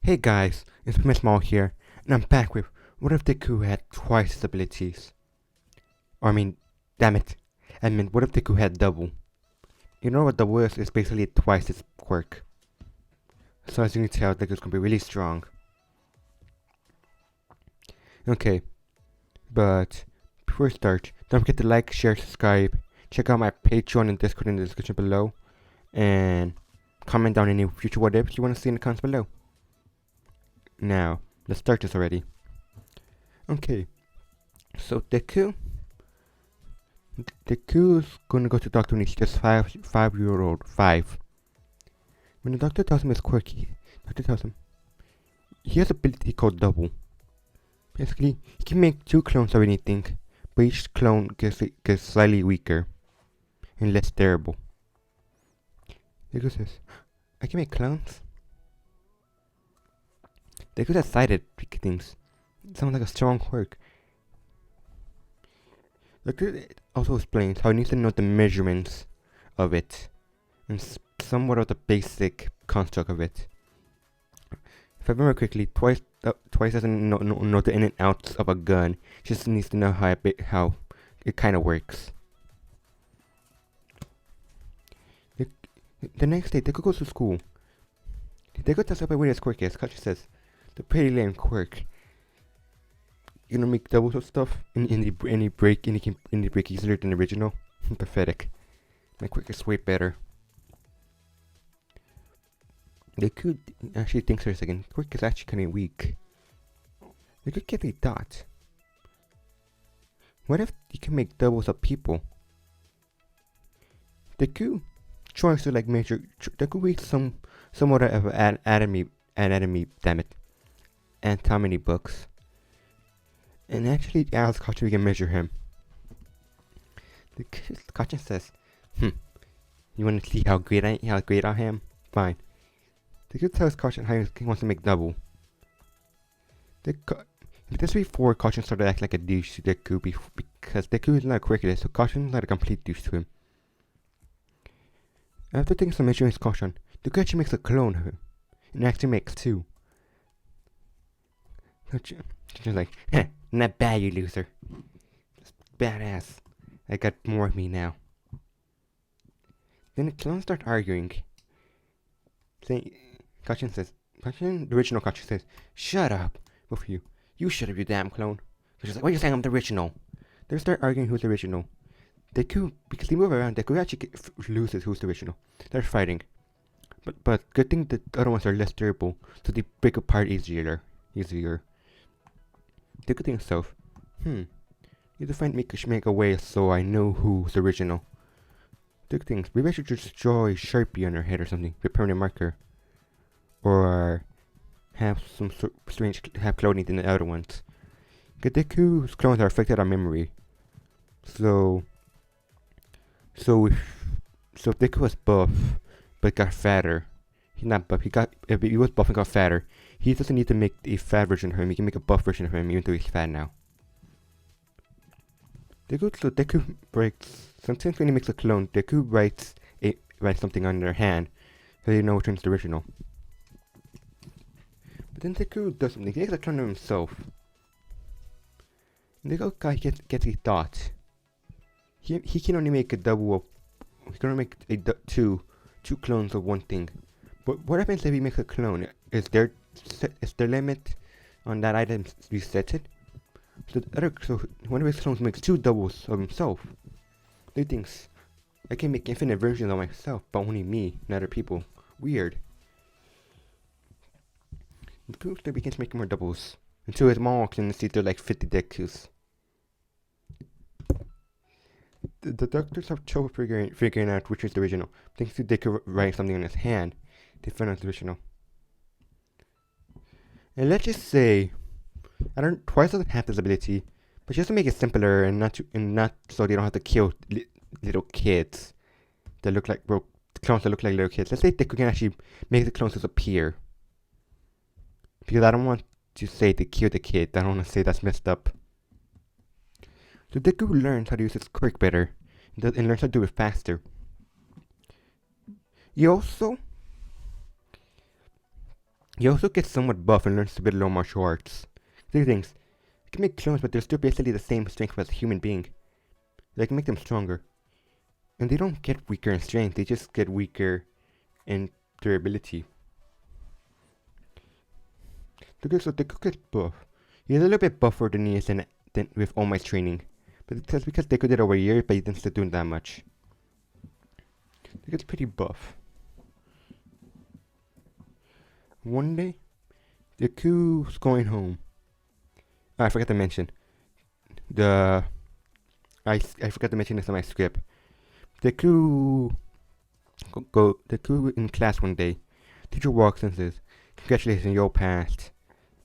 Hey guys, it's Miss Small here, and I'm back with what if Deku had twice his abilities? Or damn it. What if Deku had double? You know what double is? It's basically twice his quirk. So as you can tell, Deku's gonna be really strong. Okay, but before we start, don't forget to like, share, subscribe, check out my Patreon and Discord in the description below, and comment down any future what ifs you want to see in the comments below. Now, let's start this already. Okay, so Deku's gonna go to the doctor when he's just 5-year-old. 5. When the doctor tells him it's quirky, the doctor tells him he has an ability called double. Basically, he can make 2 clones of anything, but each clone gets slightly weaker and less terrible. Deku says, I can make clones? Deku has cited things. It sounds like a strong quirk. Doctor also explains how he needs to know the measurements of it and somewhat of the basic construct of it. If I remember correctly, Twice doesn't know the in and outs of a gun. Just needs to know how it kind of works. The next day, Deku goes to school. Deku tells everybody what his quirk is. Kachi says, the pretty lame quirk. You know, make doubles of stuff, and he break easier than the original. Pathetic. My quirk is way better. Deku actually thinks for a second. Quirk is actually kind of weak. They could get a thought. What if you can make doubles of people? Deku tries to measure. Deku reads somewhat of an anatomy, damn it, anatomy books, and actually asks Kachi if we can measure him. Kachi says, you want to see how great I am? Fine. Deku tells Kachi how he wants to make double. This before Caution started acting like a douche to Deku because Deku is not a quirky, so Caution is not a complete douche to him. After taking some measurements, Caution, Deku actually makes a clone of him, and actually makes 2. She's like, not bad, you loser. Just badass. I got more of me now. Then the clones start arguing. The original Caution says, shut up, both of you. You shut up, you damn clone. She's like, what are you saying? I'm the original. They start arguing who's the original. Deku, because they move around, Deku actually loses who's the original. They're fighting. But good thing the other ones are less durable, so they break apart easier. Deku thinks himself, need to make a way so I know who's the original. Deku thinks, maybe I should just draw a Sharpie on her head or something, with a permanent marker. Or have some strange clothing than the other ones. Deku's clones are affected on memory. So if Deku was buff but got fatter, he's not buff. If he was buff and got fatter, he doesn't need to make a fat version of him. He can make a buff version of him, even though he's fat now. Deku breaks. Sometimes when he makes a clone, Deku writes something on their hand, so they know which one's the original. But then Deku does something. He makes a clone of himself. And the guy gets a thought. He can only make a double of. He can only make two clones of one thing. But what happens if he makes a clone? Is there limit on that item resetted? So one of his clones makes 2 doubles of himself. He thinks, I can make infinite versions of myself, but only me, not other people. Weird. Deku begins making more doubles until his mom walks in and sees there are like 50 Dekus. The doctors have trouble figuring out which is the original. Thanks to Deku writing something on his hand, they found out the original. And let's just say, Twice doesn't have this ability, but just to make it simpler and not so they don't have to kill little kids that look like clones that look like little kids. Let's say Deku can actually make the clones disappear. Because I don't want to say to kill the kid. I don't want to say that's messed up. So Deku learns how to use his quirk better and learns how to do it faster. He He also gets somewhat buff and learns a bit low martial arts. Two things. He can make clones, but they're still basically the same strength as a human being. They can make them stronger. And they don't get weaker in strength, they just get weaker in durability. So Deku gets buff. He's a little bit buffer than he is than with All Might's training. But that's because Deku did over a year, but he didn't still doing that much. Deku's pretty buff. One day, Deku's going home. I forgot to mention. I forgot to mention this in my script. Deku in class one day. Teacher walks and says, "Congratulations, you passed.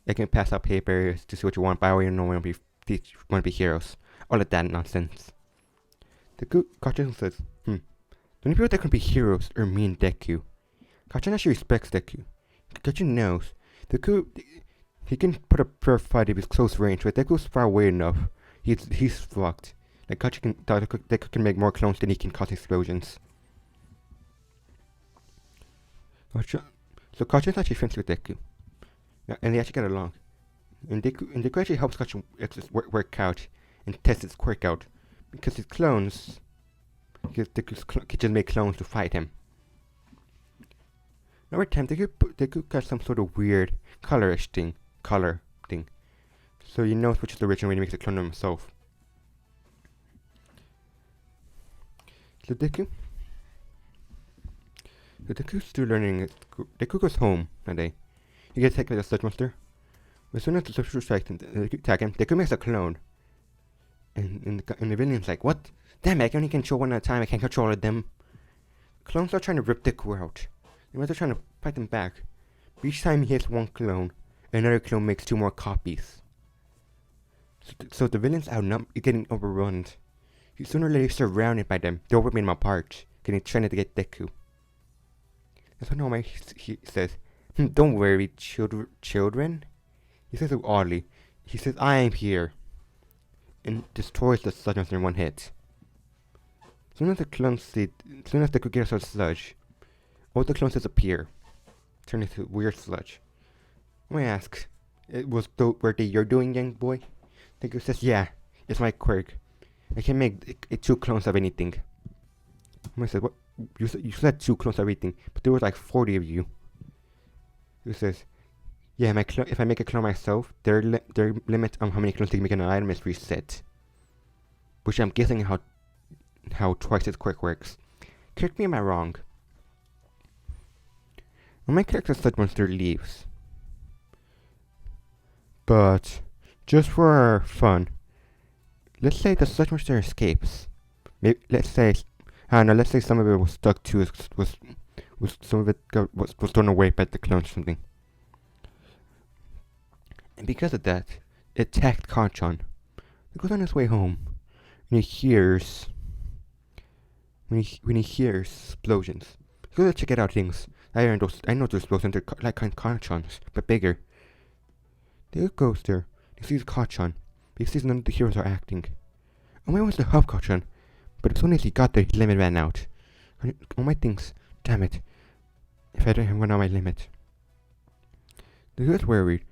I can pass out papers to see what you want, but I already know want to be heroes." All of that nonsense. Deku Kachan says, The only people that can be heroes are me and Deku. Kachan actually respects Deku. Kachan knows Deku, he can put up a fight if he's close range, but Deku's far away enough. He's fucked. Like Deku can make more clones than he can cause explosions. So Kachan's actually friends with Deku. Yeah, and they actually get along. And Deku actually helps Kachan work out and test his quirk out. Because his clones, Deku just make clones to fight him. Over time, Deku got some sort of weird color thing. So he knows which is the original when he makes a clone of himself. So Deku's still learning. Deku goes home one day. He gets attacked by the sludge monster. As soon as the sludge strikes him, attack him, Deku makes a clone. And the villain's like, "What? Damn it, I can only control one at a time, I can't control all of them." Clones are trying to rip Deku out. They're trying to fight them back. But each time he hits one clone, another clone makes 2 more copies. So the villain's getting overrun. He's sooner or later surrounded by them. They overmade him apart, trying to get Deku. That's when All Might he says, "Don't worry, children." He says it oddly. He says, "I am here," and destroys the sludge monster in one hit. As soon as Deku gets out of sludge, all the clones disappear, turn into weird sludge. I ask, were they your doing, young boy? Deku says, "Yeah, it's my quirk. I can make 2 clones of anything." I said, "What? You said 2 clones of everything, but there was like 40 of you." He says, "Yeah, if I make a clone myself, their limit on how many clones they can make an item is reset." Which I'm guessing how twice its quirk works. Correct me if I'm wrong. When my character's sludge monster leaves. But just for fun, let's say the sludge monster escapes. Maybe let's say some of it was stuck to was some of it was thrown away by the clones or something. And because of that, it attacked Kanchan. He goes on his way home, and he hears explosions. He goes to check it out things. I know those explosions are like Kanchans, but bigger. He goes there. He sees Kanchan, but he sees none of the heroes are acting. All Might wants to help Kanchan, but as soon as he got there, his limit ran out. All Might thinks, "Damn it! If I don't run out my limit." The hero's worried.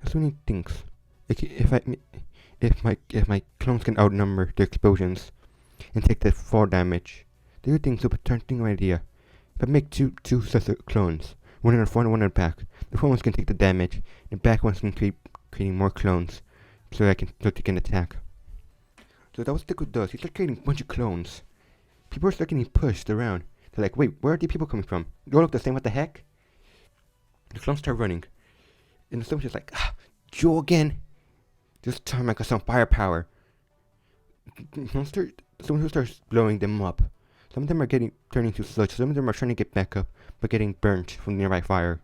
That's when he thinks, if my clones can outnumber the explosions and take the fall damage, the hero thinks of a turning idea. If I make two sets of clones, one in the front and one in the back, the front ones can take the damage, and the back ones can keep creating more clones, so they can attack. So that's what Deku does. He starts creating a bunch of clones. People are getting pushed around. They're like, "Wait, where are these people coming from? They all look the same. What the heck?" The clones start running. And someone's just like, "You again?" This time I got some firepower. Someone who starts blowing them up. Some of them are turning to sludge. Some of them are trying to get back up, but getting burnt from nearby fire.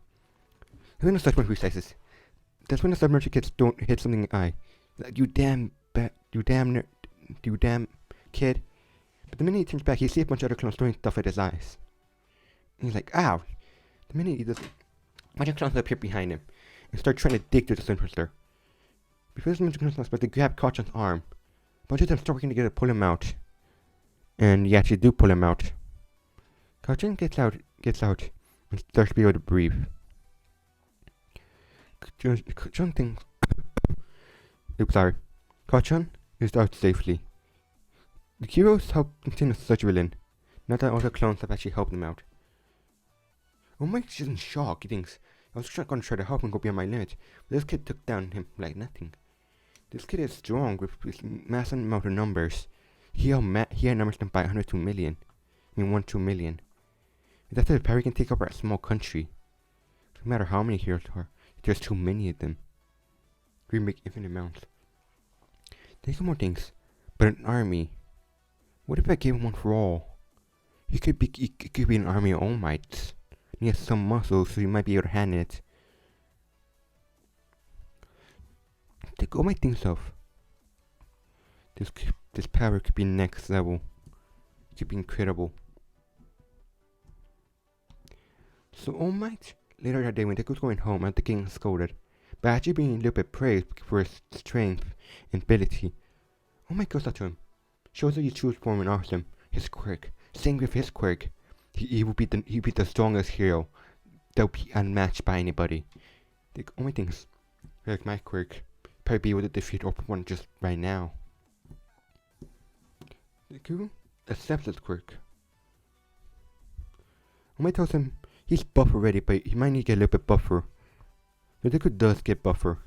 And then the sludge monster realizes. That's when the sludge monster hits something in the eye. Like, "You damn kid." But the minute he turns back, he sees a bunch of other clones throwing stuff at his eyes. And he's like, "Ow!" The minute he does, a bunch of clones appear behind him and start trying to dig through the sludge monster. Before the sludge monster, but they grab Kanchan's arm. A bunch of them start working together to pull him out. And you actually do pull him out. Kanchan gets out and starts to be able to breathe. Kachan thinks. Oops, sorry. Kachan is out safely. The heroes helped continue such a villain. Not that other clones have actually helped him out. Oh, Mike's just in shock. He thinks, I was going to try to help him go beyond my limit, but this kid took down him like nothing. This kid is strong with his massive amount of numbers. He outnumbers them by 102 million. I mean, 1-2 million. That's a power he can take over a small country. No matter how many heroes there are, there's too many of them. We make infinite amounts. Think of more things, but an army. What if I gave him one for all? He could be an army of All Mights. He has some muscles, so he might be able to handle it. Take all my things off. This power could be next level. It could be incredible. So All Might, later that day when Deku was going home after getting scolded, but actually being a little bit praised for his strength and ability, All Might goes up to him, shows that his true form and offers him his quirk. Same with his quirk, he will be the strongest hero that will be unmatched by anybody. The only things like my quirk, probably be able to defeat one just right now. Deku accepts his quirk. All Might tells him he's buff already, but he might need to get a little bit buffer. So Deku does get buffer.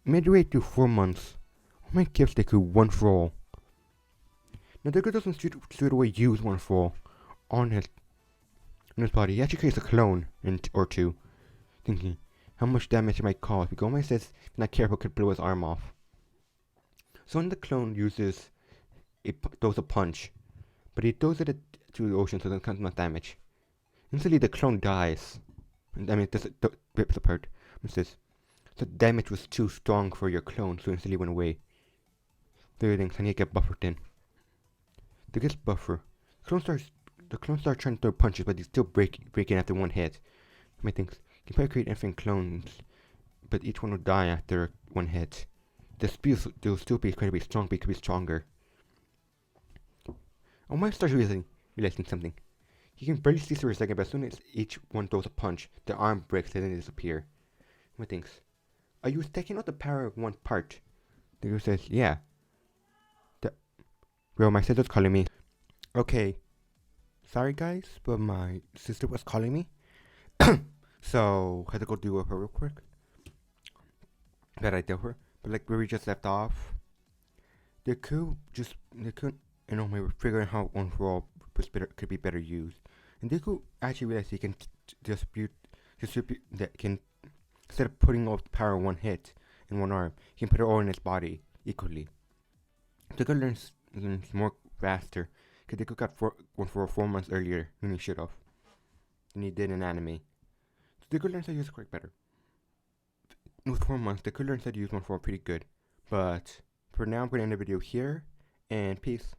Midway through 4 months, All Might gives Deku one for all. Now Deku doesn't straight away use one for all on his body. He actually creates a clone or two, thinking how much damage it might cause. Because All Might says if not careful could blow his arm off. So when the clone uses throws a punch, but he throws it to the ocean so it doesn't cause damage. Instantly the clone dies. I mean, it rips apart. It says, the damage was too strong for your clone, so instantly went away. The things, I need to get buffered in. To get buffer, the clone starts trying to throw punches, but he's still breaking after one hit. I think you can probably create infinite clones, but each one will die after one hit. The speed will still be incredibly strong, but it could be stronger. All Might starts realizing something. He can barely see for a second, but as soon as each one throws a punch, the arm breaks and then they disappear. One thinks, are you taking out the power of one part? The girl says, yeah. Well, my sister's calling me. Okay. Sorry guys, but my sister was calling me. So, I had to go do with her real quick. That I did her. But like where we just left off, Deku and All Might were figuring how one for all could be better used. And Deku actually realized he can distribute that can, instead of putting all the power in one hit in one arm, he can put it all in his body equally. Deku learns more faster, because Deku got one for 4 months earlier than he should have, than he did in anime. So Deku learns how to use quirk better. With 4 months, Deku learns how to use one for all pretty good. But for now, I'm going to end the video here, and peace.